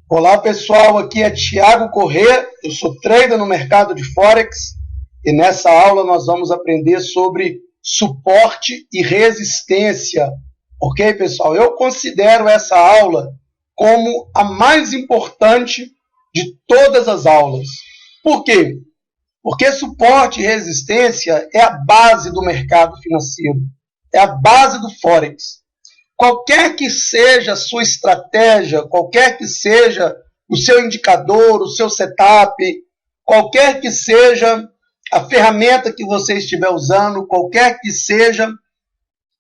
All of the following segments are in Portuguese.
Olá pessoal, aqui é Thiago Corrêa, eu sou trader no mercado de Forex e nessa aula nós vamos aprender sobre suporte e resistência, ok pessoal? Eu considero essa aula como a mais importante de todas as aulas. Por quê? Porque suporte e resistência é a base do mercado financeiro, é a base do Forex. Qualquer que seja a sua estratégia, qualquer que seja o seu indicador, o seu setup, qualquer que seja a ferramenta que você estiver usando, qualquer que seja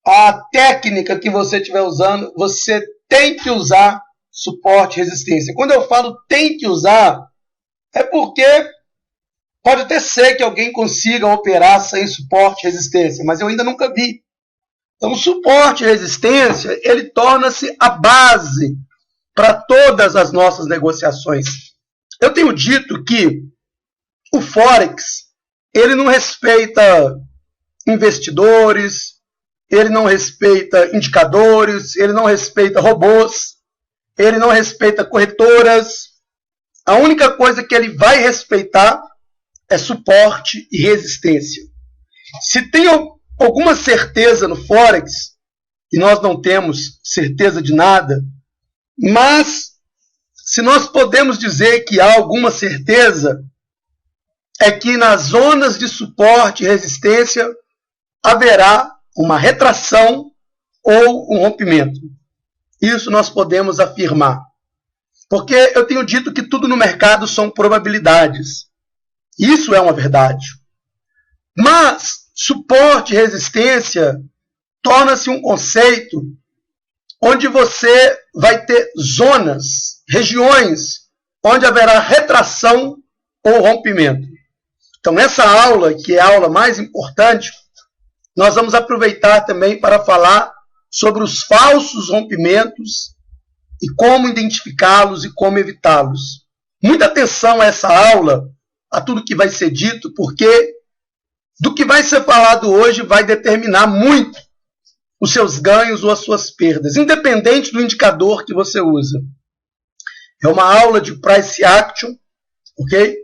a técnica que você estiver usando, você tem que usar suporte e resistência. Quando eu falo tem que usar, é porque pode até ser que alguém consiga operar sem suporte e resistência, mas eu ainda nunca vi. Então, o suporte e resistência, ele torna-se a base para todas as nossas negociações. Eu tenho dito que o Forex, ele não respeita investidores, ele não respeita indicadores, ele não respeita robôs, ele não respeita corretoras. A única coisa que ele vai respeitar é suporte e resistência. Se tem alguma certeza no Forex, e nós não temos certeza de nada, mas se nós podemos dizer que há alguma certeza, é que nas zonas de suporte e resistência haverá uma retração ou um rompimento. Isso nós podemos afirmar. Porque eu tenho dito que tudo no mercado são probabilidades. Isso é uma verdade. Mas suporte e resistência torna-se um conceito onde você vai ter zonas, regiões, onde haverá retração ou rompimento. Então, essa aula, que é a aula mais importante, nós vamos aproveitar também para falar sobre os falsos rompimentos e como identificá-los e como evitá-los. Muita atenção a essa aula, a tudo que vai ser dito, porque do que vai ser falado hoje vai determinar muito os seus ganhos ou as suas perdas, independente do indicador que você usa. É uma aula de price action, ok?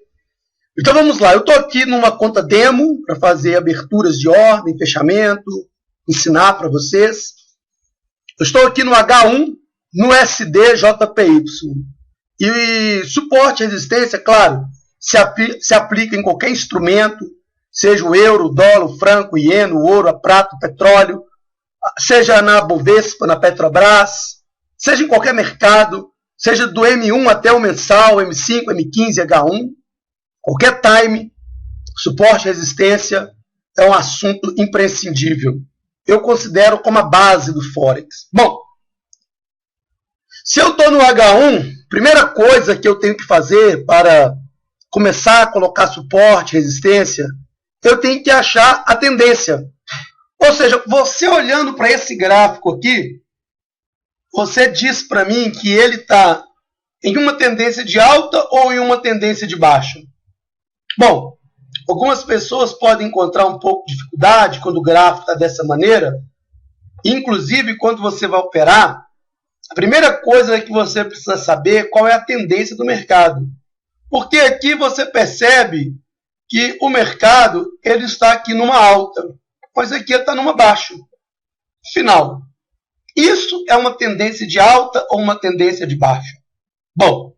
Então vamos lá, eu estou aqui numa conta demo para fazer aberturas de ordem, fechamento, ensinar para vocês. Eu estou aqui no H1, no SDJPY. E suporte e resistência, claro, se aplica em qualquer instrumento, seja o euro, o dólar, o franco, o iene, o ouro, a prata, o petróleo, seja na Bovespa, na Petrobras, seja em qualquer mercado, seja do M1 até o mensal, M5, M15, H1, qualquer time, suporte e resistência é um assunto imprescindível. Eu considero como a base do Forex. Bom, se eu estou no H1, primeira coisa que eu tenho que fazer para começar a colocar suporte e resistência, eu tenho que achar a tendência. Ou seja, você olhando para esse gráfico aqui, você diz para mim que ele está em uma tendência de alta ou em uma tendência de baixa. Bom, algumas pessoas podem encontrar um pouco de dificuldade quando o gráfico está dessa maneira. Inclusive, quando você vai operar, a primeira coisa que você precisa saber é qual é a tendência do mercado. Porque aqui você percebe que o mercado ele está aqui numa alta, mas aqui está numa baixa. Final. Isso é uma tendência de alta ou uma tendência de baixa? Bom,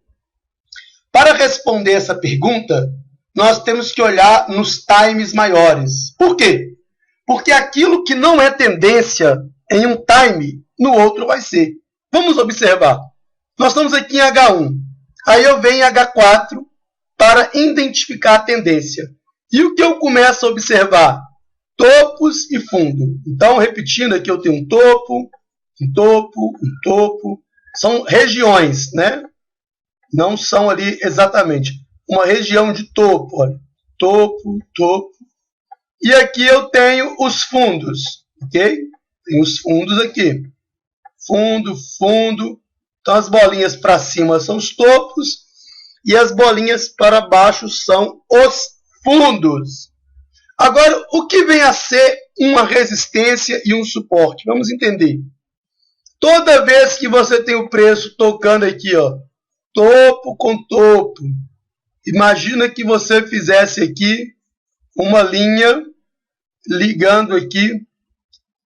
para responder essa pergunta, nós temos que olhar nos times maiores. Por quê? Porque aquilo que não é tendência em um time, no outro vai ser. Vamos observar. Nós estamos aqui em H1. Aí eu venho em H4 para identificar a tendência. E o que eu começo a observar? Topos e fundo. Então, repetindo aqui, eu tenho um topo, um topo, um topo. São regiões, né? Não são ali exatamente. Uma região de topo, olha. Topo, topo. E aqui eu tenho os fundos, ok? Tem os fundos aqui. Fundo, fundo. Então, as bolinhas para cima são os topos e as bolinhas para baixo são os fundos. Agora, o que vem a ser uma resistência e um suporte? Vamos entender. Toda vez que você tem o preço tocando aqui, ó, topo com topo. Imagina que você fizesse aqui uma linha ligando aqui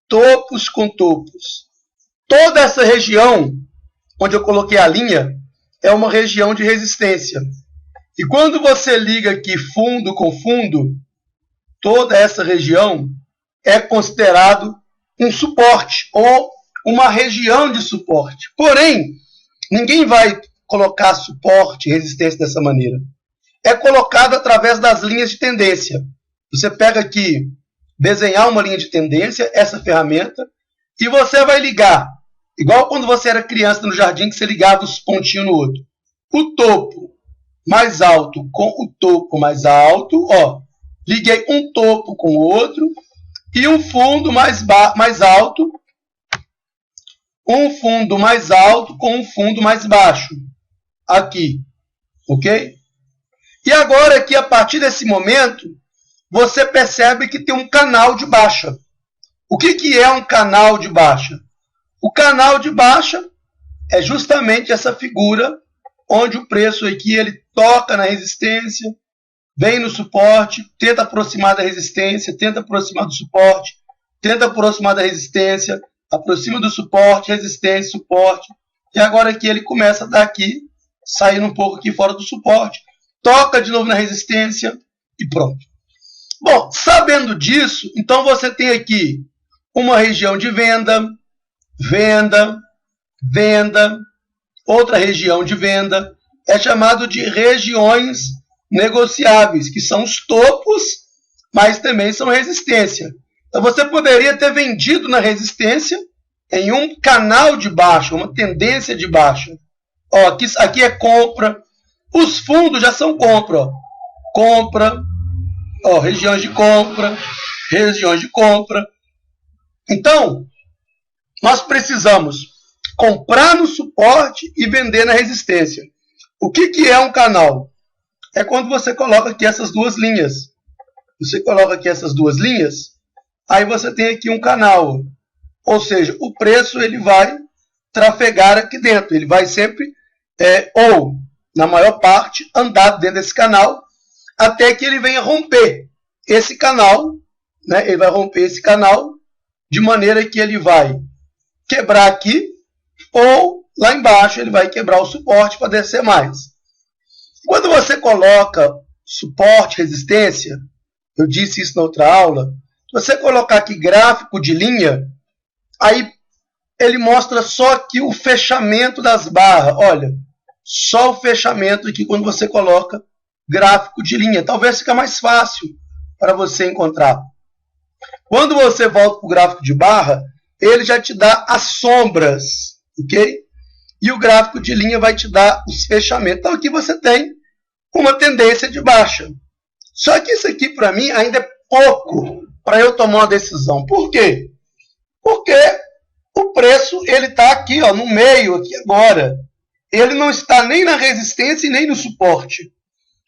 topos com topos. Toda essa região onde eu coloquei a linha é uma região de resistência. E quando você liga aqui fundo com fundo, toda essa região é considerado um suporte ou uma região de suporte. Porém, ninguém vai colocar suporte e resistência dessa maneira. É colocado através das linhas de tendência. Você pega aqui, desenhar uma linha de tendência, essa ferramenta, e você vai ligar, igual quando você era criança no jardim, que você ligava os pontinhos no outro. O topo mais alto com o topo mais alto, ó, liguei um topo com o outro, e um fundo mais alto, um fundo mais alto com um fundo mais baixo. Aqui, ok? E agora aqui, a partir desse momento, você percebe que tem um canal de baixa. O que é um canal de baixa? O canal de baixa é justamente essa figura onde o preço aqui ele toca na resistência, vem no suporte, tenta aproximar da resistência, tenta aproximar do suporte, tenta aproximar da resistência, aproxima do suporte, resistência, suporte, e agora aqui ele começa a dar aqui, saindo um pouco aqui fora do suporte, toca de novo na resistência e pronto. Bom, sabendo disso, então você tem aqui uma região de venda, venda, venda, outra região de venda, é chamado de regiões negociáveis, que são os topos, mas também são resistência. Então você poderia ter vendido na resistência em um canal de baixa, uma tendência de baixa. Ó, aqui é compra, os fundos já são compra, ó. Compra, ó, regiões de compra, regiões de compra. Então, nós precisamos comprar no suporte e vender na resistência. O que é um canal? É quando você coloca aqui essas duas linhas. Você coloca aqui essas duas linhas, aí você tem aqui um canal. Ou seja, o preço ele vai trafegar aqui dentro. Ele vai sempre, ou na maior parte, andar dentro desse canal, até que ele venha romper esse canal, né? Ele vai romper esse canal de maneira que ele vai quebrar aqui, ou lá embaixo ele vai quebrar o suporte para descer mais. Quando você coloca suporte, resistência, eu disse isso na outra aula, você colocar aqui gráfico de linha, aí ele mostra só aqui o fechamento das barras. Olha, só o fechamento aqui quando você coloca gráfico de linha. Talvez fique mais fácil para você encontrar. Quando você volta para o gráfico de barra, ele já te dá as sombras, ok? E o gráfico de linha vai te dar os fechamentos. Então aqui você tem uma tendência de baixa. Só que isso aqui para mim ainda é pouco para eu tomar uma decisão. Por quê? Porque o preço ele está aqui, ó, no meio, aqui agora. Ele não está nem na resistência e nem no suporte.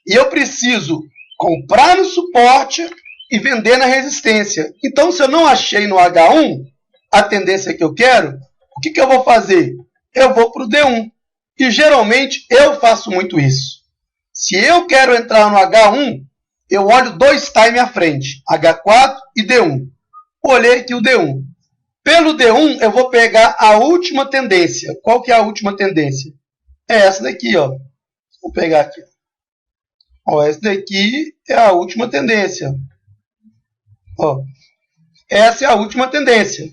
E eu preciso comprar no suporte e vender na resistência. Então, se eu não achei no H1 a tendência que eu quero, o que eu vou fazer? Eu vou para o D1. E geralmente eu faço muito isso. Se eu quero entrar no H1, eu olho 2 time à frente, H4 e D1. Olhei aqui o D1. Pelo D1, eu vou pegar a última tendência. Qual que é a última tendência? É essa daqui, ó. Vou pegar aqui. Ó, essa daqui é a última tendência. Ó, essa é a última tendência,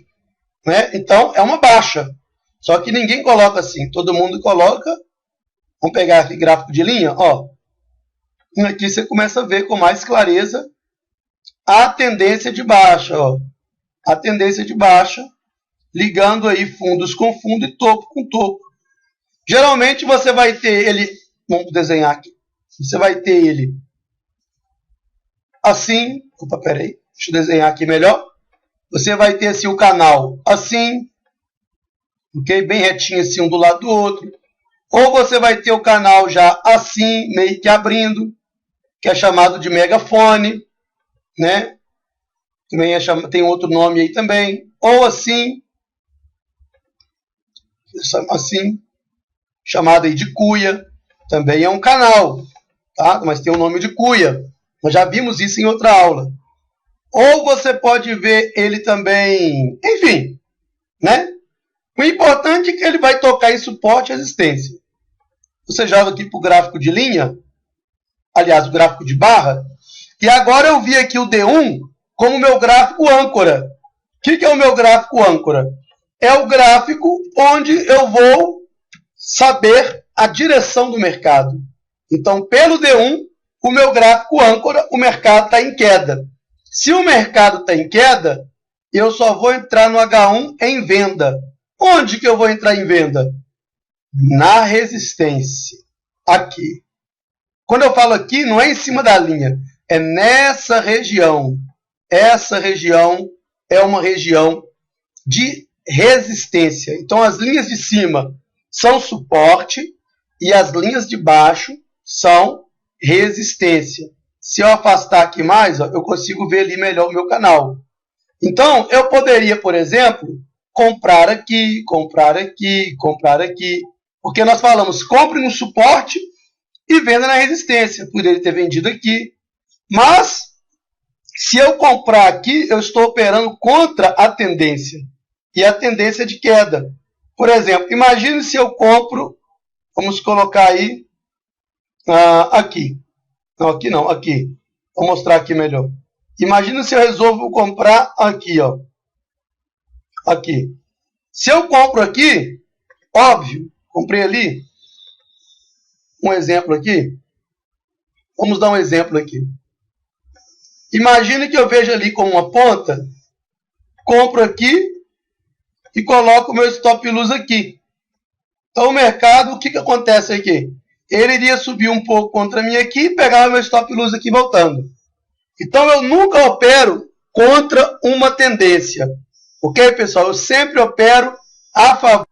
né? Então, é uma baixa. Só que ninguém coloca assim. Todo mundo coloca. Vamos pegar aqui gráfico de linha. Ó. E aqui você começa a ver com mais clareza a tendência de baixa. Ó. A tendência de baixa, ligando aí fundos com fundo e topo com topo. Geralmente você vai ter ele... Vamos desenhar aqui. Você vai ter ele assim. Opa, peraí. Deixa eu desenhar aqui melhor. Você vai ter assim o canal assim, ok? Bem retinho assim um do lado do outro. Ou você vai ter o canal já assim, meio que abrindo, que é chamado de megafone, né? Também tem outro nome aí também. Ou assim, chamado aí de cuia. também é um canal, tá? Mas tem o nome de cuia. Nós já vimos isso em outra aula. Ou você pode ver ele também, enfim, né? O importante é que ele vai tocar em suporte e resistência. Você joga aqui para o gráfico de linha, aliás, o gráfico de barra, e agora eu vi aqui o D1 como meu gráfico âncora. O que é o meu gráfico âncora? É o gráfico onde eu vou saber a direção do mercado. Então, pelo D1, o meu gráfico âncora, o mercado está em queda. Se o mercado está em queda, eu só vou entrar no H1 em venda. Onde que eu vou entrar em venda? Na resistência. Aqui. Quando eu falo aqui, não é em cima da linha. É nessa região. Essa região é uma região de resistência. Então, as linhas de cima são suporte e as linhas de baixo são resistência. Se eu afastar aqui mais, ó, eu consigo ver ali melhor o meu canal. Então, eu poderia, por exemplo, comprar aqui, comprar aqui, comprar aqui. Porque nós falamos, compre no suporte e venda na resistência. Poderia ter vendido aqui. Mas, se eu comprar aqui, eu estou operando contra a tendência. E a tendência é de queda. Por exemplo, imagine se eu compro, vamos colocar aí, aqui. Não, aqui não, aqui. Vou mostrar aqui melhor. Imagina se eu resolvo comprar aqui, ó. Aqui. Se eu compro aqui, óbvio, comprei ali. Um exemplo aqui. Vamos dar um exemplo aqui. Imagine que eu vejo ali como uma ponta, compro aqui e coloco o meu stop loss aqui. Então o mercado, o que acontece aqui? Ele iria subir um pouco contra mim aqui e pegar o meu stop loss aqui voltando. Então eu nunca opero contra uma tendência. Ok, pessoal? Eu sempre opero a favor.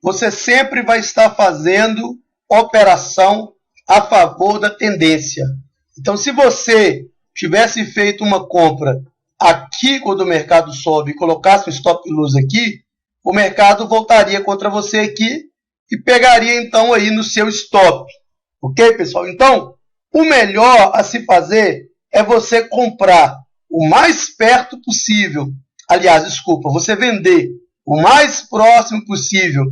Você sempre vai estar fazendo operação a favor da tendência. Então, se você tivesse feito uma compra aqui quando o mercado sobe e colocasse um stop loss aqui, o mercado voltaria contra você aqui e pegaria então aí no seu stop. Ok, pessoal? Então, o melhor a se fazer é você comprar o mais perto possível. Aliás, desculpa, você vender o mais próximo possível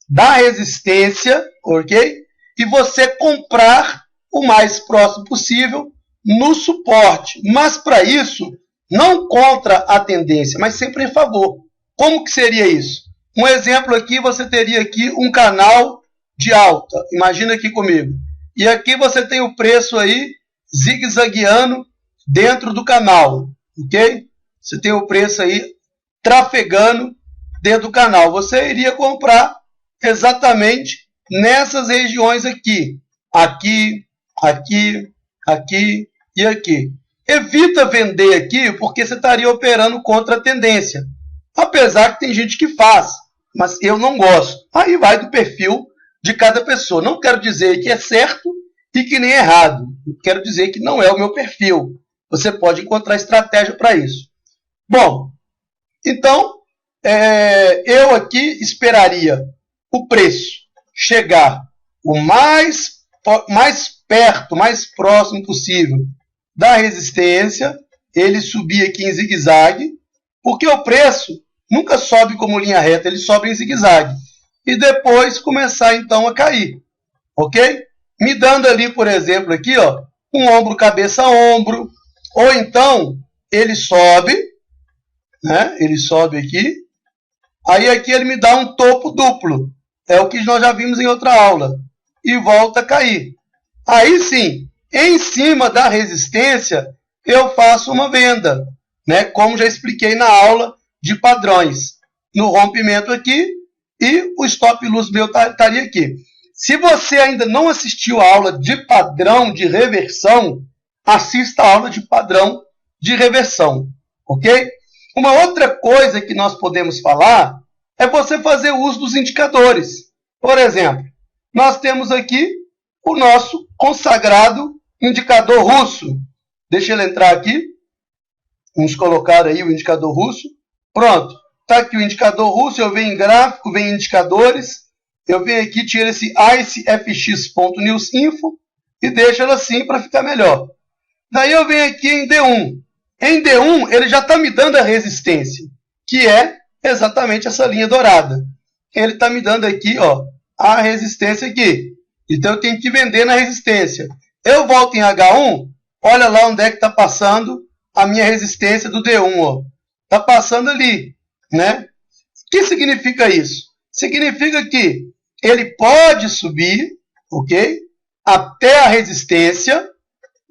da resistência, ok? E você comprar o mais próximo possível no suporte. Mas para isso, não contra a tendência, mas sempre em favor. Como que seria isso? Um exemplo aqui, você teria aqui um canal de alta. Imagina aqui comigo. E aqui você tem o preço aí zigue-zagueando dentro do canal, ok? Você tem o preço aí trafegando dentro do canal. Você iria comprar exatamente nessas regiões aqui. Aqui, aqui, aqui e aqui. Evita vender aqui porque você estaria operando contra a tendência. Apesar que tem gente que faz, mas eu não gosto. Aí vai do perfil de cada pessoa. Não quero dizer que é certo e que nem é errado. Eu quero dizer que não é o meu perfil. Você pode encontrar estratégia para isso. Bom, então, eu aqui esperaria o preço chegar o mais perto, mais próximo possível da resistência, ele subir aqui em zigue-zague, porque o preço nunca sobe como linha reta, ele sobe em zigue-zague. E depois começar então a cair, ok? Me dando ali, por exemplo, aqui, ó, um ombro, cabeça, ombro, ou então ele sobe, né? Ele sobe aqui, aí aqui ele me dá um topo duplo, é o que nós já vimos em outra aula, e volta a cair. Aí sim, em cima da resistência, eu faço uma venda, né? Como já expliquei na aula de padrões, no rompimento aqui, e o stop loss meu estaria aqui. Se você ainda não assistiu a aula de padrão de reversão, assista a aula de padrão de reversão, ok? Uma outra coisa que nós podemos falar é você fazer uso dos indicadores. Por exemplo, nós temos aqui o nosso consagrado indicador russo. Deixa ele entrar aqui. Vamos colocar aí o indicador russo. Pronto. Está aqui o indicador russo. Eu venho em gráfico, venho em indicadores. eu venho aqui, tiro esse icefx.newsinfo e deixo ela assim para ficar melhor. Daí eu venho aqui em D1. Em D1, ele já está me dando a resistência, que é exatamente essa linha dourada. Ele está me dando aqui, ó, a resistência aqui. Então eu tenho que vender na resistência. Eu volto em H1, olha lá onde é que está passando a minha resistência do D1. Está passando ali, né? O que significa isso? Significa que ele pode subir, ok? Até a resistência,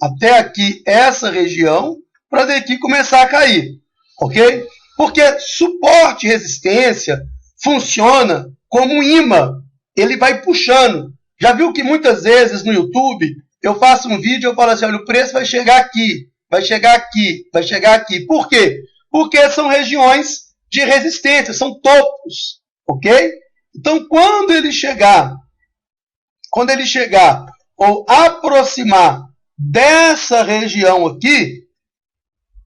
até aqui, essa região, para daqui começar a cair, ok? Porque suporte e resistência funciona como um imã. Ele vai puxando. Já viu que muitas vezes no YouTube eu faço um vídeo e eu falo assim, olha, o preço vai chegar aqui, vai chegar aqui, vai chegar aqui. Por quê? Porque são regiões de resistência, são topos, ok? Então, quando ele chegar ou aproximar dessa região aqui,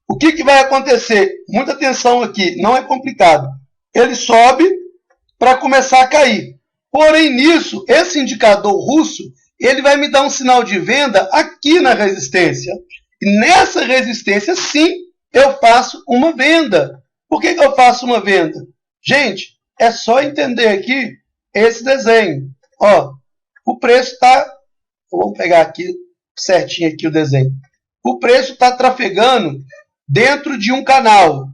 o que vai acontecer? Muita atenção aqui, não é complicado. Ele sobe para começar a cair. Porém, nisso, esse indicador russo, ele vai me dar um sinal de venda aqui na resistência. E nessa resistência, sim, eu faço uma venda. Por que eu faço uma venda? Gente, é só entender aqui esse desenho. Ó, o preço está... Vamos pegar aqui certinho aqui o desenho. O preço está trafegando dentro de um canal,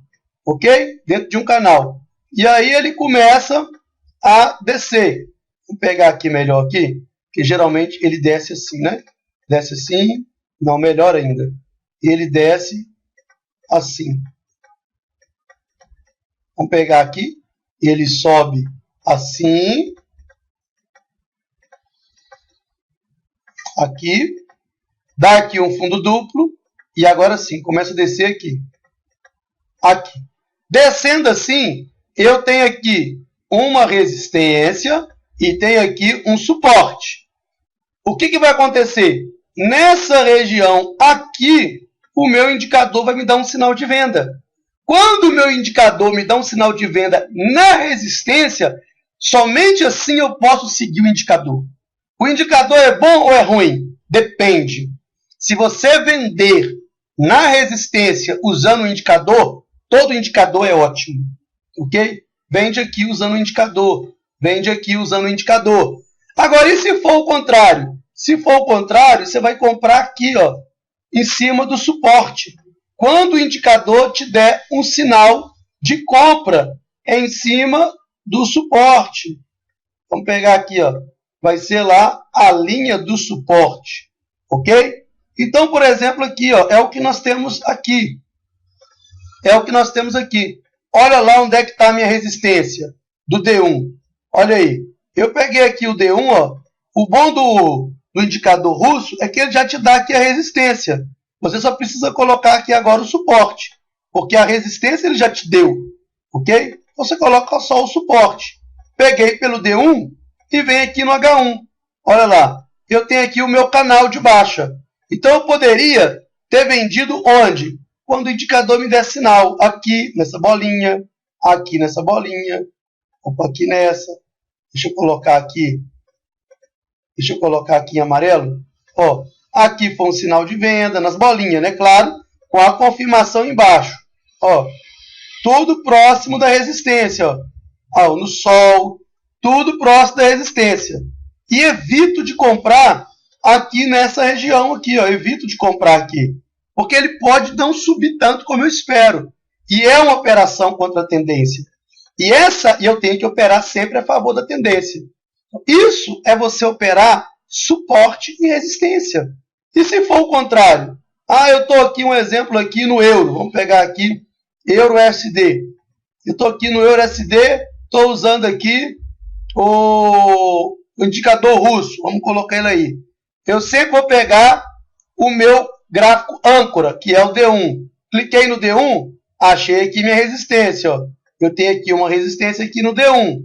ok? Dentro de um canal. E aí ele começa a descer. Vou pegar aqui melhor aqui, que geralmente ele desce assim, né? Desce assim, não, melhor ainda. Ele desce assim. Vamos pegar aqui, ele sobe assim, aqui, dá aqui um fundo duplo, e agora sim, começa a descer aqui. Aqui. Descendo assim, eu tenho aqui uma resistência e tenho aqui um suporte. O que vai acontecer? Nessa região aqui, o meu indicador vai me dar um sinal de venda. Quando o meu indicador me dá um sinal de venda na resistência, somente assim eu posso seguir o indicador. O indicador é bom ou é ruim? Depende. Se você vender na resistência usando o indicador, todo indicador é ótimo. Ok? Vende aqui usando o indicador. Vende aqui usando o indicador. Agora, e se for o contrário? Se for o contrário, você vai comprar aqui, ó, em cima do suporte. Quando o indicador te der um sinal de compra em cima do suporte. Vamos pegar aqui, ó. Vai ser lá a linha do suporte. Ok? Então, por exemplo, aqui, ó, é o que nós temos aqui. É o que nós temos aqui. Olha lá onde é que está a minha resistência do D1. Olha aí. Eu peguei aqui o D1, ó. O bom do indicador russo é que ele já te dá aqui a resistência. Você só precisa colocar aqui agora o suporte. Porque a resistência ele já te deu. Ok? Você coloca só o suporte. Peguei pelo D1 e venho aqui no H1. Olha lá. Eu tenho aqui o meu canal de baixa. Então eu poderia ter vendido onde? Quando o indicador me der sinal. Aqui nessa bolinha. Aqui nessa bolinha. Opa, aqui nessa. Deixa eu colocar aqui. Deixa eu colocar aqui em amarelo. Ó, aqui foi um sinal de venda nas bolinhas, né? Claro, com a confirmação embaixo. Ó, tudo próximo da resistência. Ó, no sol, tudo próximo da resistência. E evito de comprar aqui nessa região aqui, ó. Evito de comprar aqui. Porque ele pode não subir tanto como eu espero. E é uma operação contra a tendência. E eu tenho que operar sempre a favor da tendência. Isso é você operar suporte e resistência. E se for o contrário? Ah, eu estou aqui, um exemplo aqui no euro. Vamos pegar aqui, euro-USD. Eu estou aqui no euro-USD, estou usando aqui o indicador russo. Vamos colocar ele aí. Eu sempre vou pegar o meu gráfico âncora, que é o D1. Cliquei no D1, achei aqui minha resistência. Ó. Eu tenho aqui uma resistência aqui no D1.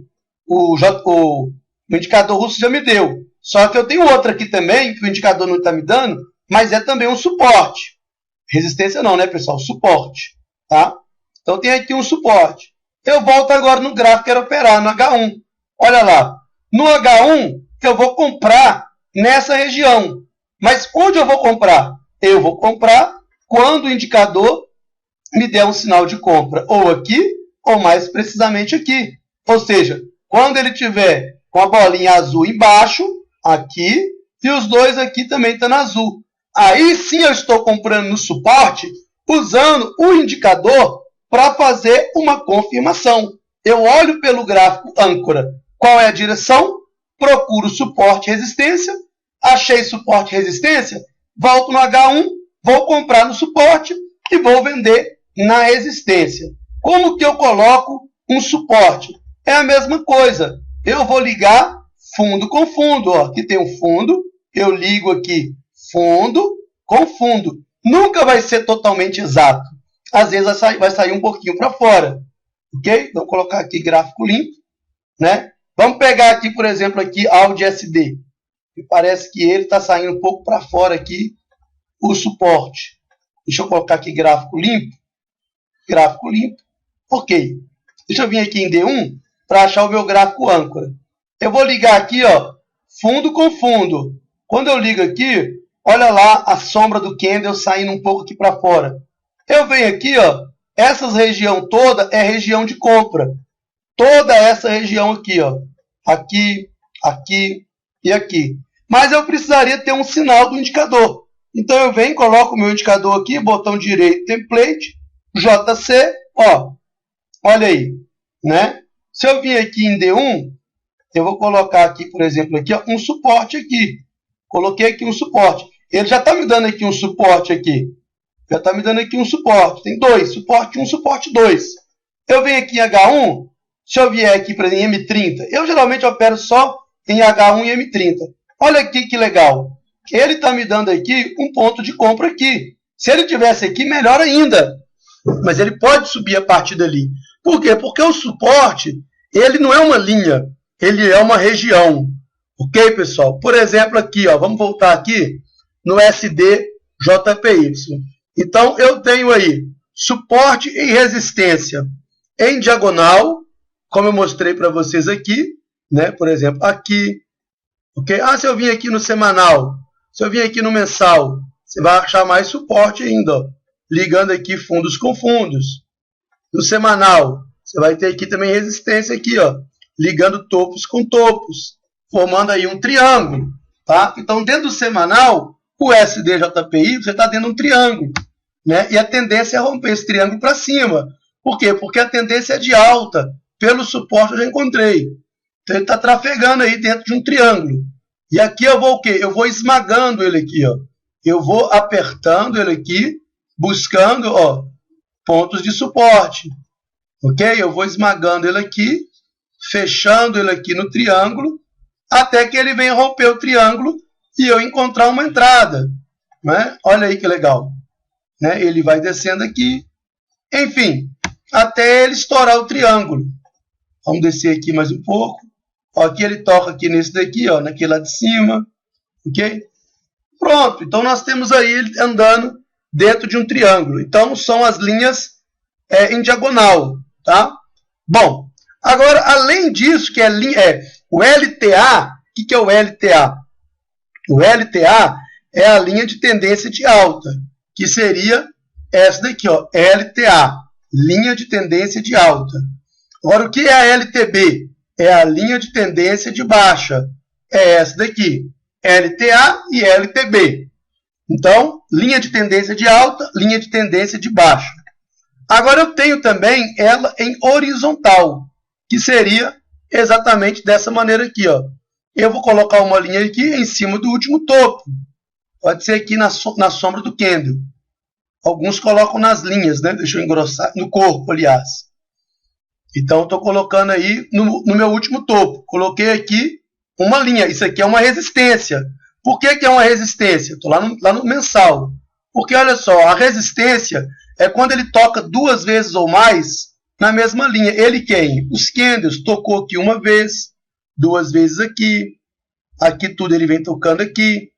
O indicador russo já me deu. Só que eu tenho outra aqui também, que o indicador não está me dando, mas é também um suporte. Resistência não, né, pessoal? Suporte. Tá? Então tem aqui um suporte. Eu volto agora no gráfico que era operar, no H1. Olha lá. No H1, eu vou comprar nessa região. Mas onde eu vou comprar? Eu vou comprar quando o indicador me der um sinal de compra, ou aqui, ou mais precisamente aqui. Ou seja, quando ele tiver com a bolinha azul embaixo, aqui, e os dois aqui também estão azul. Aí sim eu estou comprando no suporte, usando o indicador para fazer uma confirmação. Eu olho pelo gráfico âncora, qual é a direção, procuro suporte e resistência, achei suporte e resistência, volto no H1, vou comprar no suporte e vou vender na resistência. Como que eu coloco um suporte? É a mesma coisa. Eu vou ligar fundo com fundo. Ó, aqui tem um fundo, eu ligo aqui fundo com fundo. Nunca vai ser totalmente exato. Às vezes vai sair um pouquinho para fora. Ok? Vou colocar aqui gráfico limpo. Né? Vamos pegar aqui, por exemplo, aqui Audi SD. Me parece que ele está saindo um pouco para fora aqui o suporte. Deixa eu colocar aqui gráfico limpo. Gráfico limpo. Ok. Deixa eu vir aqui em D1 para achar o meu gráfico âncora. Eu vou ligar aqui, ó, fundo com fundo. Quando eu ligo aqui, olha lá a sombra do candle saindo um pouco aqui para fora. Eu venho aqui, ó, essa região toda é região de compra. Toda essa região aqui, ó. Aqui, aqui e aqui. Mas eu precisaria ter um sinal do indicador. Então eu venho, coloco o meu indicador aqui, botão direito, template, JC, ó. Olha aí, né? Se eu vir aqui em D1, eu vou colocar aqui, por exemplo, aqui, ó, um suporte aqui. Coloquei aqui um suporte. Ele já está me dando aqui um suporte aqui. Já está me dando aqui um suporte. Tem dois, suporte 1, suporte 2. Eu venho aqui em H1, se eu vier aqui para em M30, eu geralmente opero só em H1 e M30. Olha aqui que legal. Ele está me dando aqui um ponto de compra aqui. Se ele tivesse aqui, melhor ainda. Mas ele pode subir a partir dali. Por quê? Porque o suporte, ele não é uma linha, ele é uma região. Ok, pessoal? Por exemplo, aqui, ó, vamos voltar aqui no SDJPY. Então, eu tenho aí suporte e resistência em diagonal, como eu mostrei para vocês aqui, né? Por exemplo, aqui. Ok? Ah, se eu vim aqui no semanal, se eu vim aqui no mensal, você vai achar mais suporte ainda, ó, ligando aqui fundos com fundos. No semanal, você vai ter aqui também resistência aqui, ó, ligando topos com topos, formando aí um triângulo, tá? Então, dentro do semanal, o SDJPY, você está dentro de um triângulo, né? E a tendência é romper esse triângulo para cima. Por quê? Porque a tendência é de alta. Pelo suporte eu já encontrei. Então, ele está trafegando aí dentro de um triângulo. E aqui eu vou o quê? Eu vou esmagando ele aqui, ó. Eu vou apertando ele aqui, buscando, ó, pontos de suporte. Ok? Eu vou esmagando ele aqui, fechando ele aqui no triângulo, até que ele venha romper o triângulo e eu encontrar uma entrada. Né? Olha aí que legal. Né? Ele vai descendo aqui. Enfim, até ele estourar o triângulo. Vamos descer aqui mais um pouco. Ó, aqui ele toca aqui nesse daqui, ó, naquele lá de cima. Ok? Pronto. Então, nós temos aí ele andando dentro de um triângulo. Então, são as linhas em diagonal. Tá? Bom, agora, além disso, que é o LTA, o que é o LTA? O LTA é a linha de tendência de alta, que seria essa daqui, ó, LTA, linha de tendência de alta. Agora, o que é a LTB? É a linha de tendência de baixa. É essa daqui, LTA e LTB. Então, linha de tendência de alta, linha de tendência de baixa. Agora, eu tenho também ela em horizontal, que seria exatamente dessa maneira aqui, ó. Eu vou colocar uma linha aqui em cima do último topo. Pode ser aqui na sombra do candle. Alguns colocam nas linhas, né? Deixa eu engrossar, no corpo, aliás. Então, eu estou colocando aí no meu último topo. Coloquei aqui uma linha. Isso aqui é uma resistência. Por que é uma resistência? Estou lá no mensal. Porque, olha só, a resistência é quando ele toca duas vezes ou mais na mesma linha. Ele quem? Os candles. Tocou aqui uma vez, duas vezes aqui. Aqui tudo ele vem tocando aqui.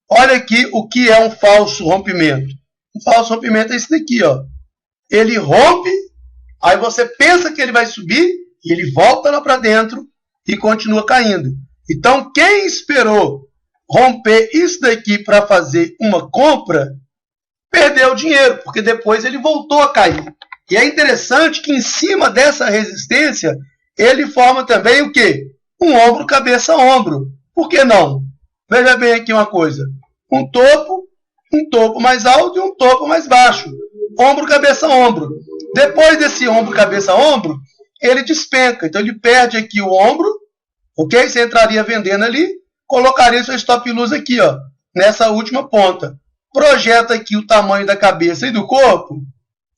Olha aqui o que é um falso rompimento. Um falso rompimento é esse daqui, ó. Ele rompe, aí você pensa que ele vai subir, e ele volta lá para dentro e continua caindo. Então, quem esperou romper isso daqui para fazer uma compra, perdeu dinheiro, porque depois ele voltou a cair. E é interessante que em cima dessa resistência, ele forma também o quê? Um ombro, cabeça, ombro. Por que não? Veja bem aqui uma coisa. Um topo mais alto e um topo mais baixo. Ombro, cabeça, ombro. Depois desse ombro, cabeça, ombro, ele despenca. Então ele perde aqui o ombro, ok? Você entraria vendendo ali, colocaria seu stop loss aqui, ó, nessa última ponta. Projeta aqui o tamanho da cabeça e do corpo,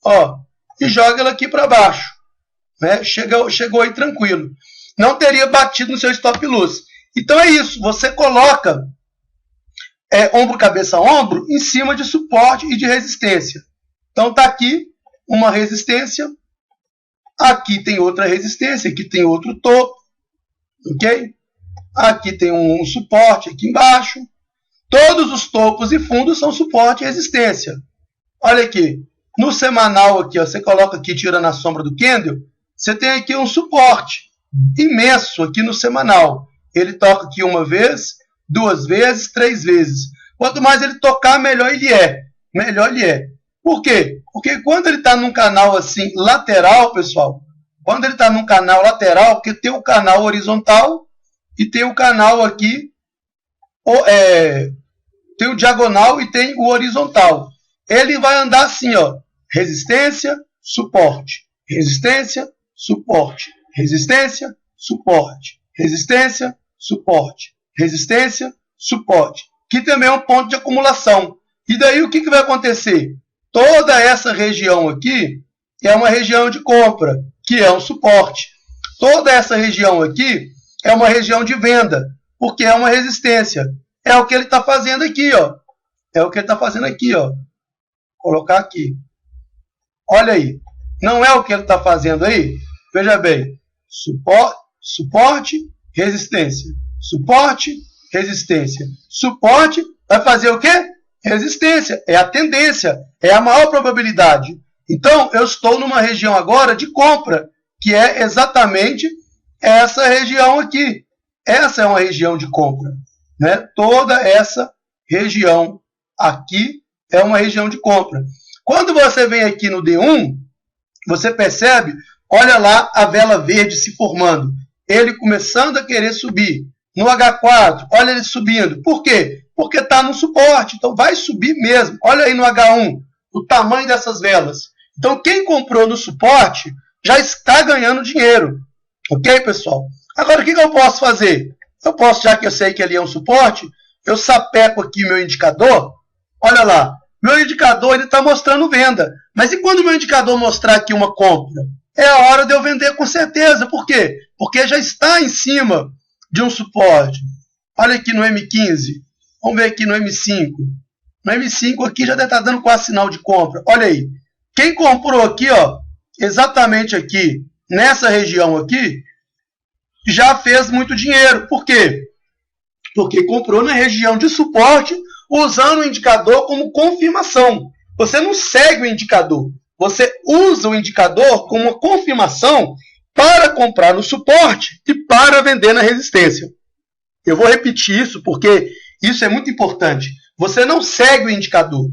ó, e joga ela aqui para baixo. Né? Chegou aí tranquilo. Não teria batido no seu stop loss. Então é isso, você coloca ombro, cabeça, ombro em cima de suporte e de resistência. Então tá aqui uma resistência, aqui tem outra resistência, aqui tem outro topo, ok? Aqui tem um suporte aqui embaixo. Todos os topos e fundos são suporte e resistência. Olha aqui, no semanal aqui, ó, você coloca aqui tirando a sombra do candle, você tem aqui um suporte imenso aqui no semanal. Ele toca aqui uma vez, 2 vezes, 3 vezes. Quanto mais ele tocar, melhor ele é. Melhor ele é. Por quê? Porque quando ele está num canal assim, lateral, pessoal, quando ele está num canal lateral, porque tem o canal horizontal e tem o canal aqui, tem o diagonal e tem o horizontal. Ele vai andar assim, ó, resistência, suporte, resistência, suporte, resistência, suporte, resistência, suporte, resistência, suporte, que também é um ponto de acumulação. E daí o que vai acontecer? Toda essa região aqui é uma região de compra, que é um suporte. Toda essa região aqui é uma região de venda, porque é uma resistência. É o que ele está fazendo aqui, ó. É o que ele está fazendo aqui, ó. Vou colocar aqui. Olha aí. Não é o que ele está fazendo aí? Veja bem. Suporte, resistência. Suporte, resistência. Suporte vai fazer o quê? Resistência. É a tendência. É a maior probabilidade. Então, eu estou numa região agora de compra, que é exatamente essa região aqui. Essa é uma região de compra. Né? Toda essa região aqui é uma região de compra. Quando você vem aqui no D1, você percebe, olha lá a vela verde se formando. Ele começando a querer subir. No H4, olha ele subindo. Por quê? Porque está no suporte. Então vai subir mesmo. Olha aí no H1, o tamanho dessas velas. Então quem comprou no suporte já está ganhando dinheiro. Ok, pessoal? Agora o que eu posso fazer? Eu posso, já que eu sei que ali é um suporte, eu sapeco aqui meu indicador. Olha lá, meu indicador está mostrando venda. Mas e quando meu indicador mostrar aqui uma compra? É a hora de eu vender com certeza. Por quê? Porque já está em cima de um suporte. Olha aqui no M15. Vamos ver aqui no M5. No M5 aqui já deve estar dando quase sinal de compra. Olha aí. Quem comprou aqui, ó, exatamente aqui, nessa região aqui, já fez muito dinheiro. Por quê? Porque comprou na região de suporte, usando o indicador como confirmação. Você não segue o indicador. Você usa o indicador como uma confirmação para comprar no suporte e para vender na resistência. Eu vou repetir isso porque isso é muito importante. Você não segue o indicador.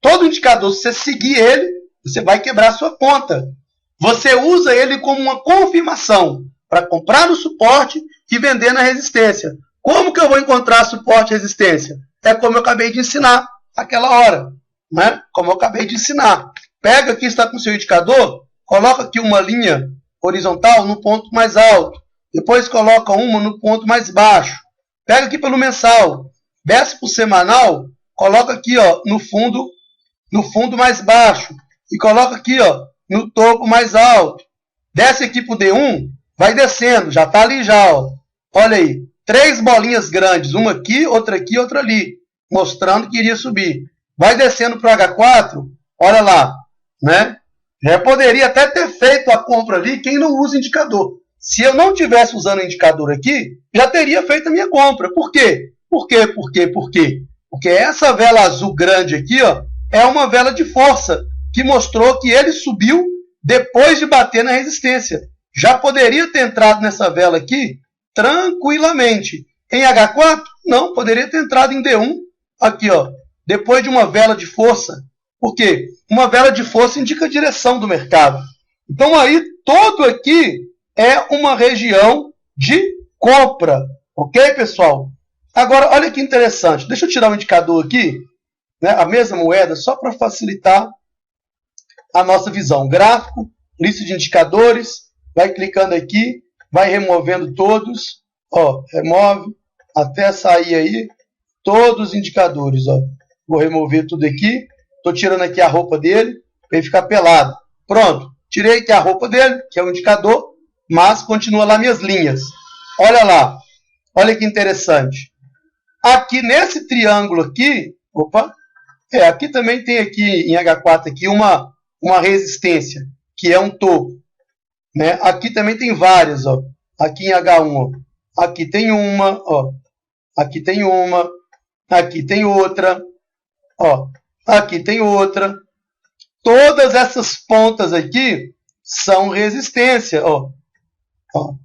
Todo indicador, se você seguir ele, você vai quebrar a sua conta. Você usa ele como uma confirmação para comprar no suporte e vender na resistência. Como que eu vou encontrar suporte e resistência? É como eu acabei de ensinar naquela hora. Né? Como eu acabei de ensinar. Pega aqui, está com o seu indicador, coloca aqui uma linha horizontal no ponto mais alto. Depois coloca uma no ponto mais baixo. Pega aqui pelo mensal. Desce para o semanal, coloca aqui ó, no fundo mais baixo. E coloca aqui ó, no topo mais alto. Desce aqui para o D1, vai descendo. Já está ali já. Ó. Olha aí. 3 bolinhas grandes. Uma aqui, outra ali. Mostrando que iria subir. Vai descendo para o H4. Olha lá. Né? Já poderia até ter feito a compra ali quem não usa indicador. Se eu não tivesse usando o indicador aqui, já teria feito a minha compra. Por quê? Por quê? Porque essa vela azul grande aqui ó, é uma vela de força que mostrou que ele subiu depois de bater na resistência. Já poderia ter entrado nessa vela aqui tranquilamente. Em H4, não, poderia ter entrado em D1, aqui, ó, depois de uma vela de força. Por quê? Uma vela de força indica a direção do mercado. Então, aí, todo aqui é uma região de compra. Ok, pessoal? Agora, olha que interessante. Deixa eu tirar um indicador aqui, né, a mesma moeda, só para facilitar a nossa visão. Gráfico, lista de indicadores, vai clicando aqui, vai removendo todos, ó, remove, até sair aí todos os indicadores, ó. Vou remover tudo aqui, estou tirando aqui a roupa dele, para ele ficar pelado. Pronto, tirei aqui a roupa dele, que é o indicador, mas continua lá minhas linhas. Olha lá, olha que interessante. Aqui nesse triângulo aqui, opa, aqui também tem aqui em H4 aqui uma resistência, que é um topo, né? Aqui também tem várias, ó. Aqui em H1, ó. Aqui tem uma, ó. Aqui tem uma, aqui tem outra, ó. Aqui tem outra. Todas essas pontas aqui são resistência, ó. Ó.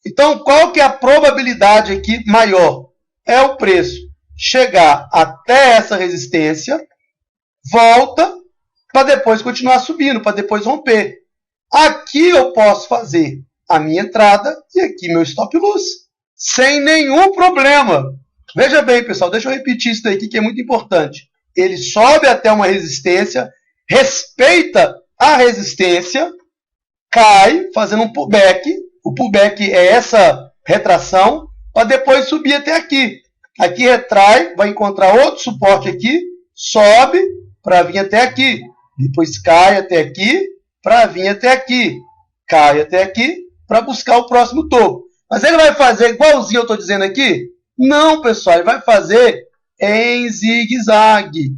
Então, qual que é a probabilidade aqui maior? É o preço chegar até essa resistência, volta, para depois continuar subindo, para depois romper. Aqui eu posso fazer a minha entrada e aqui meu stop loss, sem nenhum problema. Veja bem, pessoal, deixa eu repetir isso daqui que é muito importante. Ele sobe até uma resistência, respeita a resistência, cai, fazendo um pullback. O pullback é essa retração, para depois subir até aqui. Aqui retrai, vai encontrar outro suporte aqui, sobe para vir até aqui. Depois cai até aqui, para vir até aqui. Cai até aqui, para buscar o próximo topo. Mas ele vai fazer igualzinho eu estou dizendo aqui? Não, pessoal, ele vai fazer em zigue-zague.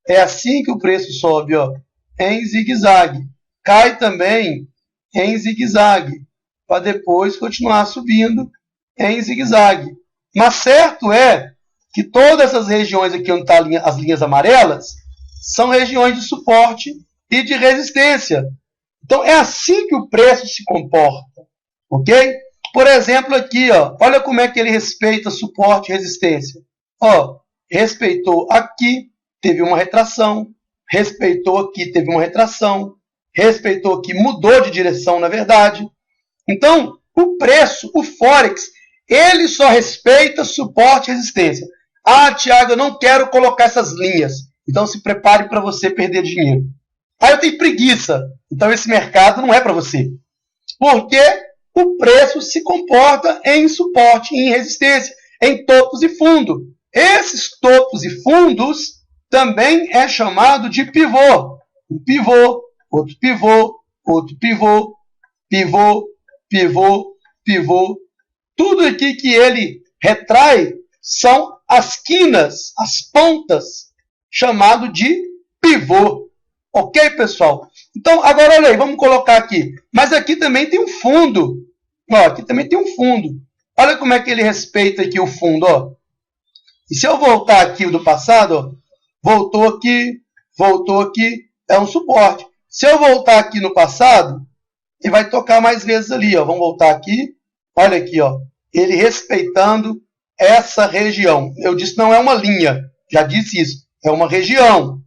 É assim que o preço sobe, ó, em zigue-zague. Cai também em zigue-zague, para depois continuar subindo em zigue-zague. Mas certo é que todas essas regiões aqui onde estão as linhas amarelas são regiões de suporte e de resistência. Então é assim que o preço se comporta, ok? Por exemplo aqui, ó, olha como é que ele respeita suporte e resistência. Ó, respeitou aqui, teve uma retração, respeitou aqui, teve uma retração, respeitou aqui, mudou de direção na verdade. Então o preço, o Forex, ele só respeita suporte e resistência. Ah, Thiago, eu não quero colocar essas linhas. Então se prepare para você perder dinheiro. Ah, eu tenho preguiça. Então esse mercado não é para você. Porque o preço se comporta em suporte e em resistência, em topos e fundo. Esses topos e fundos também é chamado de pivô. Um pivô, outro pivô, outro pivô, pivô, pivô, pivô. Tudo aqui que ele retrai são as quinas, as pontas, chamado de pivô. Ok, pessoal? Então, agora olha aí, vamos colocar aqui. Mas aqui também tem um fundo. Ó, aqui também tem um fundo. Olha como é que ele respeita aqui o fundo, ó. E se eu voltar aqui do passado, ó, voltou aqui, é um suporte. Se eu voltar aqui no passado, ele vai tocar mais vezes ali, ó. Vamos voltar aqui. Olha aqui, ó. Ele respeitando essa região. Eu disse não é uma linha. Já disse isso. É uma região.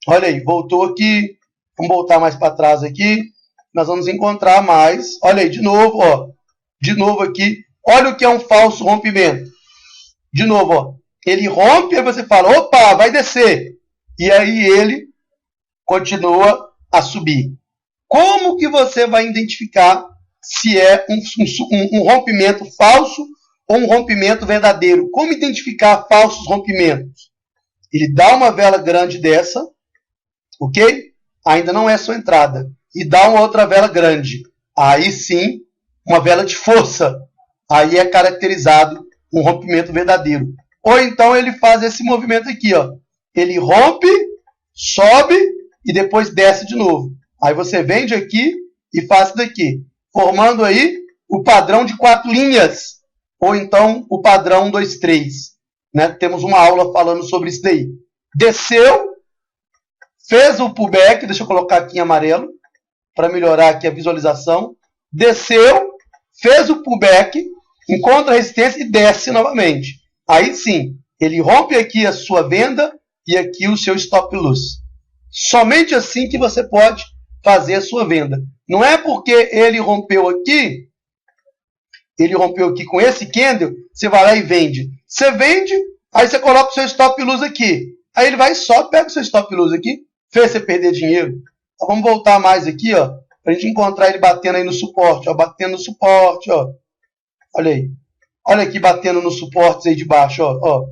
Olha aí, voltou aqui. Vamos voltar mais para trás aqui. Nós vamos encontrar mais. Olha aí, de novo, ó. De novo aqui. Olha o que é um falso rompimento. De novo, ó. Ele rompe e você fala, opa, vai descer. E aí ele continua a subir. Como que você vai identificar se é um rompimento falso ou um rompimento verdadeiro? Como identificar falsos rompimentos? Ele dá uma vela grande dessa, ok? Ainda não é sua entrada. E dá uma outra vela grande. Aí sim, uma vela de força. Aí é caracterizado um rompimento verdadeiro. Ou então ele faz esse movimento aqui, ó. Ele rompe, sobe e depois desce de novo. Aí você vende aqui e faz isso daqui, formando aí o padrão de 4 linhas, ou então o padrão 1, 2, 3. Né? Temos uma aula falando sobre isso daí. Desceu, fez o pullback, deixa eu colocar aqui em amarelo, para melhorar aqui a visualização. Desceu, fez o pullback, encontra a resistência e desce novamente. Aí sim, ele rompe aqui a sua venda e aqui o seu stop loss. Somente assim que você pode fazer a sua venda. Não é porque ele rompeu aqui com esse candle, você vai lá e vende. Você vende, aí você coloca o seu stop loss aqui. Aí ele vai só, pega o seu stop loss aqui, fez você perder dinheiro. Então vamos voltar mais aqui, ó, pra gente encontrar ele batendo aí no suporte, ó, batendo no suporte, ó. Olha aí. Olha aqui batendo nos suportes aí de baixo, ó, ó.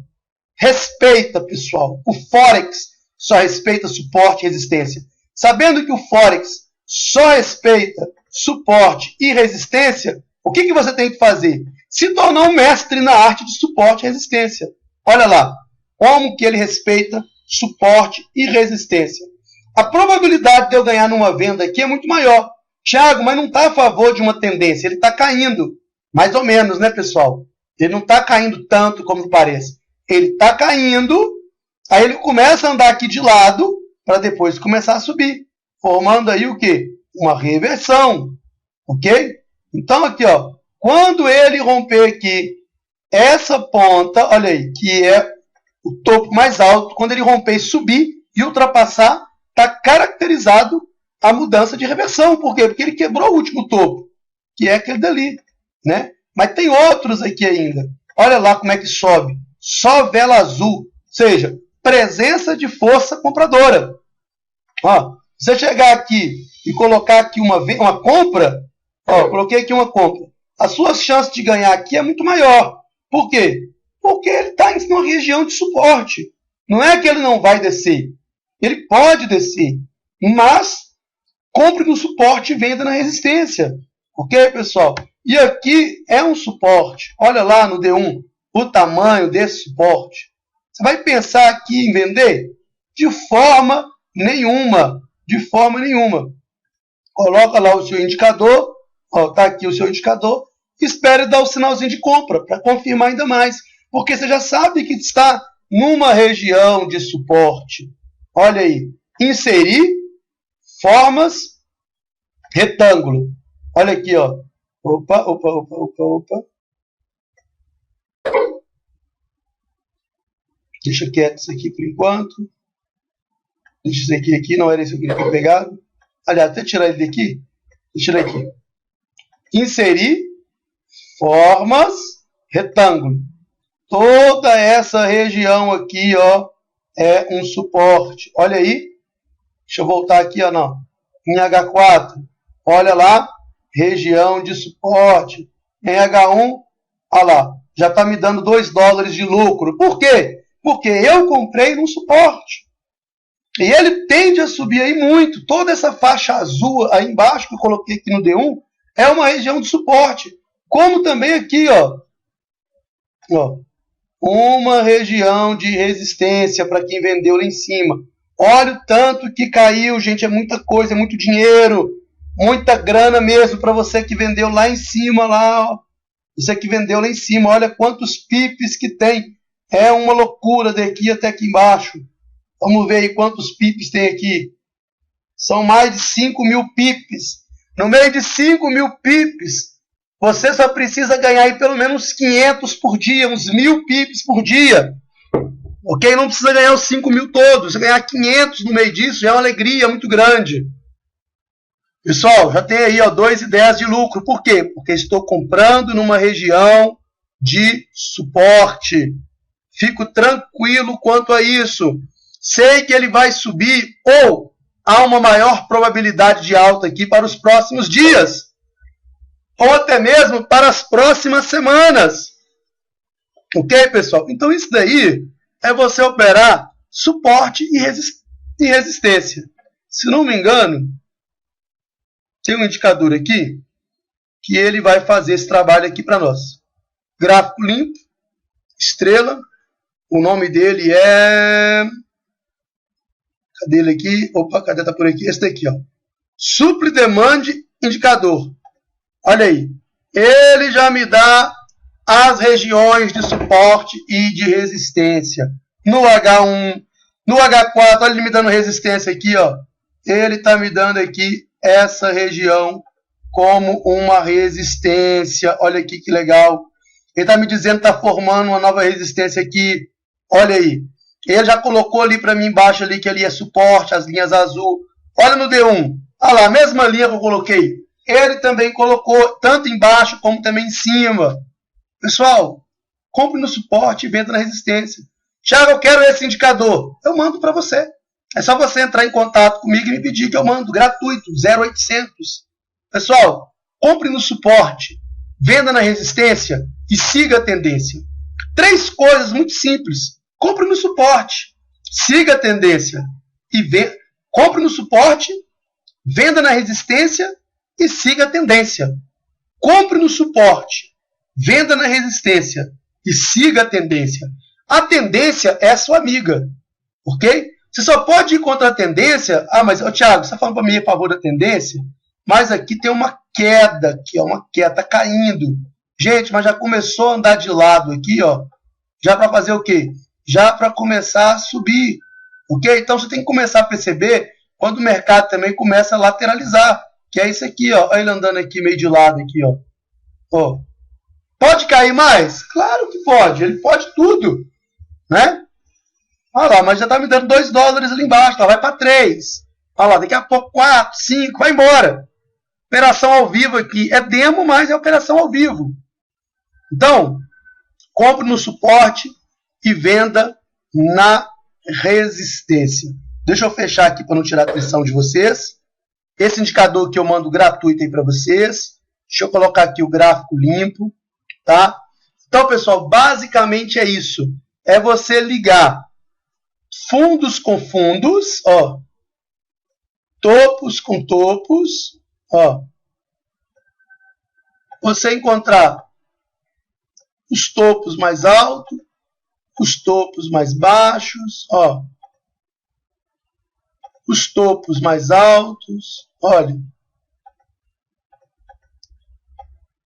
Respeita, pessoal. O Forex só respeita suporte e resistência. Sabendo que o Forex só respeita suporte e resistência, o que você tem que fazer? Se tornar um mestre na arte de suporte e resistência. Olha lá, como que ele respeita suporte e resistência. A probabilidade de eu ganhar numa venda aqui é muito maior. Thiago, mas não está a favor de uma tendência, ele está caindo. Mais ou menos, né, pessoal? Ele não está caindo tanto como parece. Ele está caindo, aí ele começa a andar aqui de lado, para depois começar a subir. Formando aí o quê? Uma reversão. Ok? Então aqui, ó, quando ele romper aqui essa ponta, olha aí, que é o topo mais alto, quando ele romper e subir e ultrapassar, está caracterizado a mudança de reversão. Por quê? Porque ele quebrou o último topo, que é aquele dali, né? Mas tem outros aqui ainda. Olha lá como é que sobe. Só vela azul, ou seja, presença de força compradora. Ó, se você chegar aqui e colocar aqui uma compra, ó, coloquei aqui uma compra. As suas chances de ganhar aqui é muito maior. Por quê? Porque ele está em uma região de suporte. Não é que ele não vai descer. Ele pode descer. Mas compre no suporte e venda na resistência. Ok, pessoal? E aqui é um suporte. Olha lá no D1 o tamanho desse suporte. Você vai pensar aqui em vender? De forma nenhuma. De forma nenhuma. Coloca lá o seu indicador. Está aqui o seu indicador. Espere dar o sinalzinho de compra para confirmar ainda mais. Porque você já sabe que está numa região de suporte. Olha aí. Inserir formas retângulo. Olha aqui, ó. Opa. Deixa quieto isso aqui por enquanto. Deixa isso aqui. Não era isso que eu queria pegar. Aliás, até tirar ele daqui. Deixa ele aqui. Inserir formas retângulo. Toda essa região aqui, ó, é um suporte. Olha aí. Deixa eu voltar aqui, ó, não. Em H4, olha lá, região de suporte. Em H1, olha lá, já está me dando $2 de lucro. Por quê? Porque eu comprei num suporte. E ele tende a subir aí muito. Toda essa faixa azul aí embaixo que eu coloquei aqui no D1 é uma região de suporte. Como também aqui, ó, uma região de resistência para quem vendeu lá em cima. Olha o tanto que caiu, gente, é muita coisa, é muito dinheiro, muita grana mesmo para você que vendeu lá em cima, lá, ó. Você que vendeu lá em cima, olha quantos pips que tem. É uma loucura daqui até aqui embaixo. Vamos ver aí quantos pips tem aqui. São mais de 5.000 pips. No meio de 5.000 pips, você só precisa ganhar aí pelo menos 500 por dia, uns 1.000 pips por dia. Ok? Não precisa ganhar os 5.000 todos. Se ganhar 500 no meio disso, já é uma alegria muito grande. Pessoal, já tem aí, ó, 2,10 de lucro. Por quê? Porque estou comprando numa região de suporte. Fico tranquilo quanto a isso. Sei que ele vai subir ou há uma maior probabilidade de alta aqui para os próximos dias. Ou até mesmo para as próximas semanas. Ok, pessoal? Então isso daí é você operar suporte e resistência. Se não me engano, tem um indicador aqui que ele vai fazer esse trabalho aqui para nós. Gráfico limpo, estrela, o nome dele é... Cadê ele aqui? Opa, cadê? Tá por aqui. Esse daqui, ó. Supply Demand Indicador. Olha aí. Ele já me dá as regiões de suporte e de resistência. No H1, no H4, olha ele me dando resistência aqui, ó. Ele está me dando aqui essa região como uma resistência. Olha aqui que legal. Ele está me dizendo que está formando uma nova resistência aqui. Olha aí. Ele já colocou ali para mim embaixo ali que ali é suporte, as linhas azul. Olha no D1. Olha lá, a mesma linha que eu coloquei. Ele também colocou tanto embaixo como também em cima. Pessoal, compre no suporte e venda na resistência. Thiago, eu quero esse indicador. Eu mando para você. É só você entrar em contato comigo e me pedir que eu mando. Gratuito, 0800. Pessoal, compre no suporte, venda na resistência e siga a tendência. 3 coisas muito simples. Compre no suporte, siga a tendência e venda. Compre no suporte, venda na resistência e siga a tendência. Compre no suporte, venda na resistência e siga a tendência. A tendência é a sua amiga, ok? Você só pode ir contra a tendência. Ah, mas, Thiago, você está falando para mim a favor da tendência? Mas aqui tem uma queda, aqui, ó, uma queda, está caindo. Gente, mas já começou a andar de lado aqui, ó. Já para fazer o quê? Já para começar a subir, ok? Então você tem que começar a perceber quando o mercado também começa a lateralizar, que é isso aqui, ó. Olha ele andando aqui meio de lado, aqui, ó. Ó. Pode cair mais? Claro que pode, ele pode tudo, né? Olha lá, mas já está me dando $2 ali embaixo, ó, vai para 3. Olha lá, daqui a pouco 4, 5, vai embora. Operação ao vivo aqui. É demo, mas é operação ao vivo. Então, compre no suporte e venda na resistência. Deixa eu fechar aqui para não tirar a atenção de vocês. Esse indicador que eu mando gratuito aí para vocês. Deixa eu colocar aqui o gráfico limpo, tá? Então, pessoal, basicamente é isso. É você ligar fundos com fundos, ó. Topos com topos, ó. Você encontrar os topos mais altos, os topos mais baixos, ó. Os topos mais altos, olha.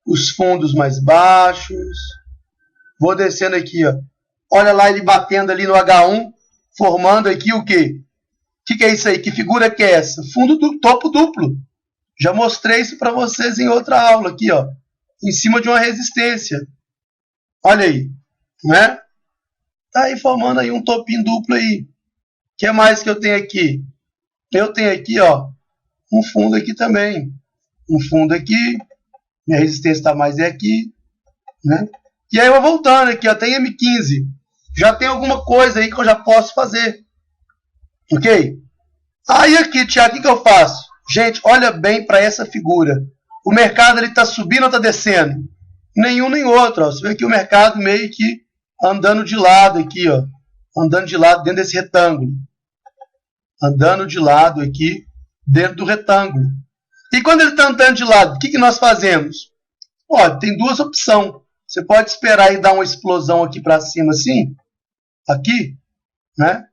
Os fundos mais baixos. Vou descendo aqui, ó. Olha lá ele batendo ali no H1, formando aqui o quê? O que é isso aí? Que figura que é essa? Fundo do topo duplo. Já mostrei isso para vocês em outra aula aqui, ó. Em cima de uma resistência. Olha aí, né? Tá aí formando aí um topinho duplo aí. O que mais que eu tenho aqui? Eu tenho aqui, ó, um fundo aqui também. Um fundo aqui. Minha resistência está mais aqui, né? E aí eu vou voltando aqui, ó, tem M15. Já tem alguma coisa aí que eu já posso fazer. Ok? Aí aqui, Thiago, o que eu faço? Gente, olha bem para essa figura. O mercado está subindo ou está descendo? Nenhum nem outro. Ó. Você vê aqui o mercado meio que andando de lado aqui, ó. Andando de lado dentro desse retângulo. Andando de lado aqui dentro do retângulo. E quando ele está andando de lado, o que nós fazemos? Ó, tem 2 opções. Você pode esperar e dar uma explosão aqui para cima assim. Aqui, né?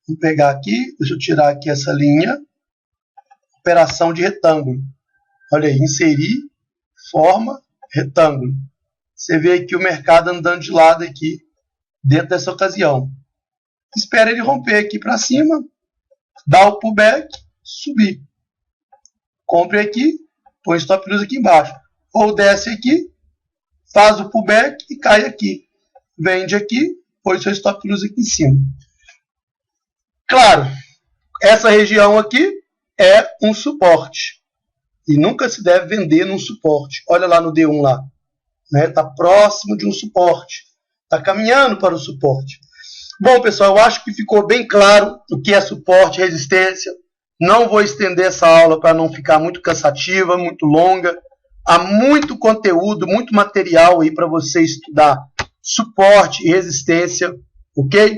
Vou pegar aqui, deixa eu tirar aqui essa linha. Operação de retângulo. Olha aí, inserir, forma, retângulo. Você vê aqui o mercado andando de lado aqui, dentro dessa ocasião. Espera ele romper aqui para cima, dá o pullback, subir. Compre aqui, põe stop loss aqui embaixo. Ou desce aqui, faz o pullback e cai aqui. Vende aqui, põe seu stop loss aqui em cima. Claro, essa região aqui é um suporte. E nunca se deve vender num suporte. Olha lá no D1 lá. Está próximo de um suporte. Está caminhando para o suporte. Bom, pessoal, eu acho que ficou bem claro o que é suporte e resistência. Não vou estender essa aula para não ficar muito cansativa, muito longa. Há muito conteúdo, muito material aí para você estudar suporte e resistência, ok?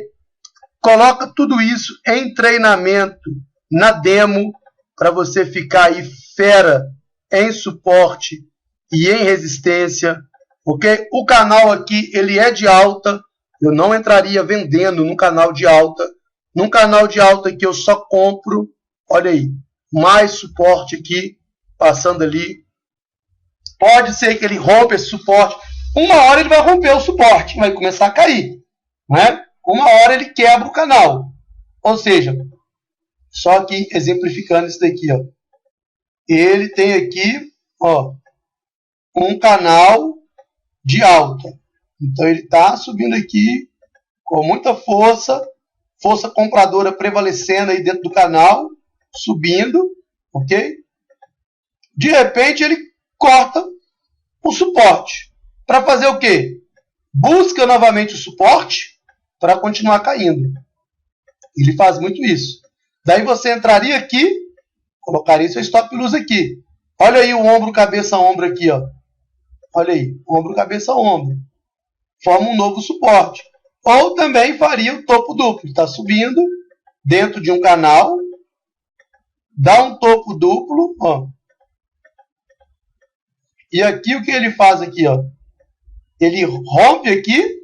Coloca tudo isso em treinamento, na demo, para você ficar aí fera em suporte e em resistência, ok? O canal aqui, ele é de alta, eu não entraria vendendo num canal de alta. Num canal de alta que eu só compro, olha aí, mais suporte aqui, passando ali. Pode ser que ele rompa esse suporte. Uma hora ele vai romper o suporte, vai começar a cair, né? Uma hora ele quebra o canal. Ou seja, só aqui exemplificando isso daqui, ó. Ele tem aqui, ó, um canal de alta. Então ele está subindo aqui com muita força, força compradora prevalecendo aí dentro do canal, subindo, ok? De repente ele corta o suporte. Para fazer o quê? Busca novamente o suporte para continuar caindo. Ele faz muito isso. Daí você entraria aqui, colocaria seu stop loss aqui. Olha aí o ombro, cabeça, ombro aqui, ó. Olha aí, ombro, cabeça, ombro. Forma um novo suporte. Ou também faria o topo duplo. Está subindo dentro de um canal, dá um topo duplo, ó. E aqui o que ele faz aqui, ó? Ele rompe aqui,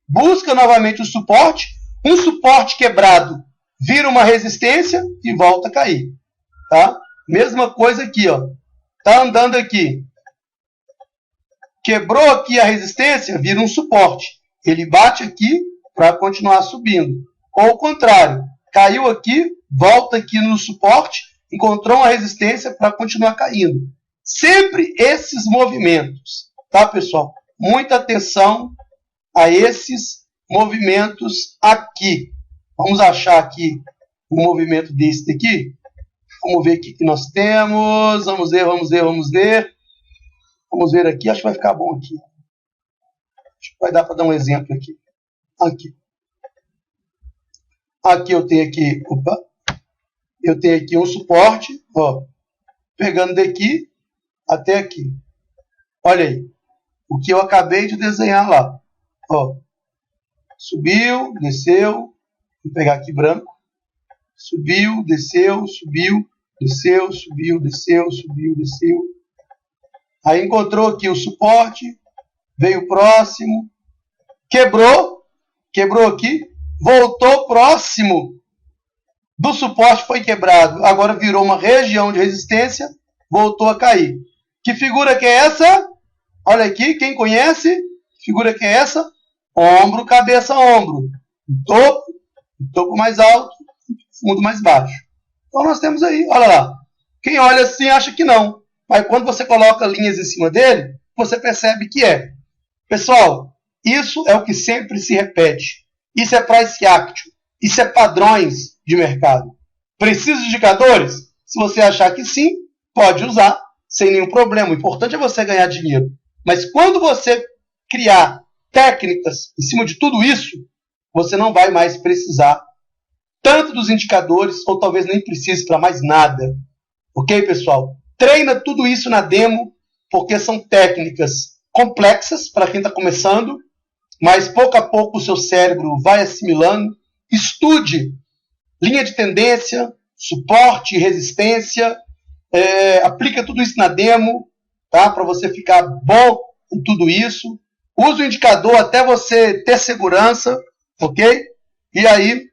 busca novamente o suporte, um suporte quebrado vira uma resistência e volta a cair, tá? Mesma coisa aqui, ó. Tá andando aqui, quebrou aqui a resistência, vira um suporte. Ele bate aqui para continuar subindo. Ou o contrário, caiu aqui, volta aqui no suporte, encontrou uma resistência para continuar caindo. Sempre esses movimentos, tá, pessoal? Muita atenção a esses movimentos aqui. Vamos achar aqui um movimento desse daqui. Vamos ver o que nós temos. Vamos ver. Vamos ver aqui, acho que vai ficar bom aqui. Acho que vai dar para dar um exemplo aqui. Aqui eu tenho aqui, eu tenho aqui um suporte, ó, pegando daqui até aqui. Olha aí, o que eu acabei de desenhar lá, ó. Subiu, desceu, vou pegar aqui branco. Subiu, desceu, subiu, desceu, subiu, desceu, subiu, desceu. Aí encontrou aqui o suporte, veio próximo, quebrou aqui, voltou próximo do suporte, foi quebrado. Agora virou uma região de resistência, voltou a cair. Que figura que é essa? Olha aqui, quem conhece? Que figura que é essa? Ombro, cabeça, ombro. Topo mais alto, fundo mais baixo. Então nós temos aí, olha lá. Quem olha assim acha que não. Mas quando você coloca linhas em cima dele, você percebe que é. Pessoal, isso é o que sempre se repete. Isso é price action. Isso é padrões de mercado. Precisa de indicadores? Se você achar que sim, pode usar sem nenhum problema. O importante é você ganhar dinheiro. Mas quando você criar técnicas em cima de tudo isso, você não vai mais precisar tanto dos indicadores, ou talvez nem precise para mais nada. Ok, pessoal? Treina tudo isso na demo, porque são técnicas complexas para quem está começando, mas pouco a pouco o seu cérebro vai assimilando. Estude linha de tendência, suporte, resistência, aplica tudo isso na demo, tá? Para você ficar bom em tudo isso. Use o indicador até você ter segurança, ok? E aí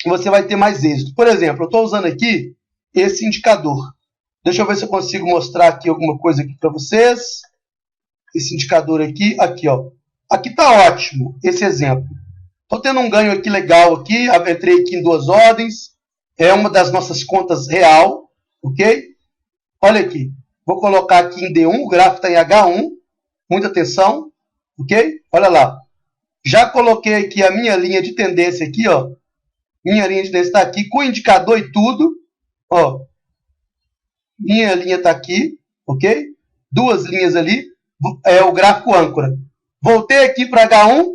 você vai ter mais êxito. Por exemplo, eu estou usando aqui esse indicador. Deixa eu ver se eu consigo mostrar aqui alguma coisa aqui para vocês. Esse indicador aqui, ó. Aqui está ótimo, esse exemplo. Estou tendo um ganho aqui legal aqui. Entrei aqui em 2 ordens. É uma das nossas contas real, ok? Olha aqui. Vou colocar aqui em D1, o gráfico está em H1. Muita atenção, ok? Olha lá. Já coloquei aqui a minha linha de tendência aqui, ó. Minha linha de tendência está aqui com indicador e tudo, ó. Minha linha está aqui, ok? 2 linhas ali, é o gráfico âncora. Voltei aqui para H1.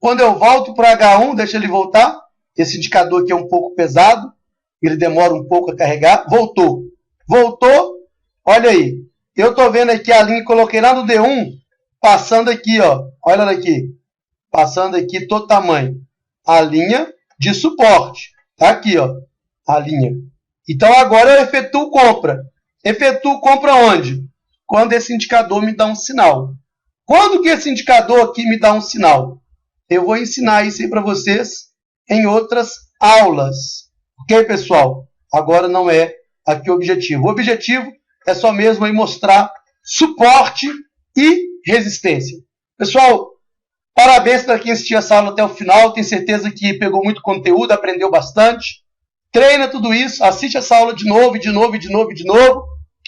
Quando eu volto para H1, deixa ele voltar. Esse indicador aqui é um pouco pesado, ele demora um pouco a carregar. Voltou. Olha aí. Eu estou vendo aqui a linha que coloquei lá no D1, passando aqui, ó. Olha aqui. Passando aqui todo tamanho. A linha de suporte. Tá aqui, ó. A linha. Então agora eu efetuo compra. Efetuo compra onde? Quando esse indicador me dá um sinal. Quando que esse indicador aqui me dá um sinal? Eu vou ensinar isso aí para vocês em outras aulas. Ok, pessoal? Agora não é aqui o objetivo. O objetivo é só mesmo aí mostrar suporte e resistência. Pessoal, parabéns para quem assistiu essa aula até o final. Tenho certeza que pegou muito conteúdo, aprendeu bastante. Treina tudo isso, assiste essa aula de novo,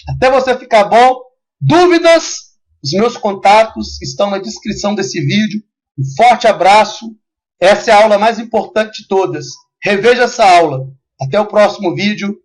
até você ficar bom. Dúvidas? Os meus contatos estão na descrição desse vídeo. Um forte abraço. Essa é a aula mais importante de todas. Reveja essa aula. Até o próximo vídeo.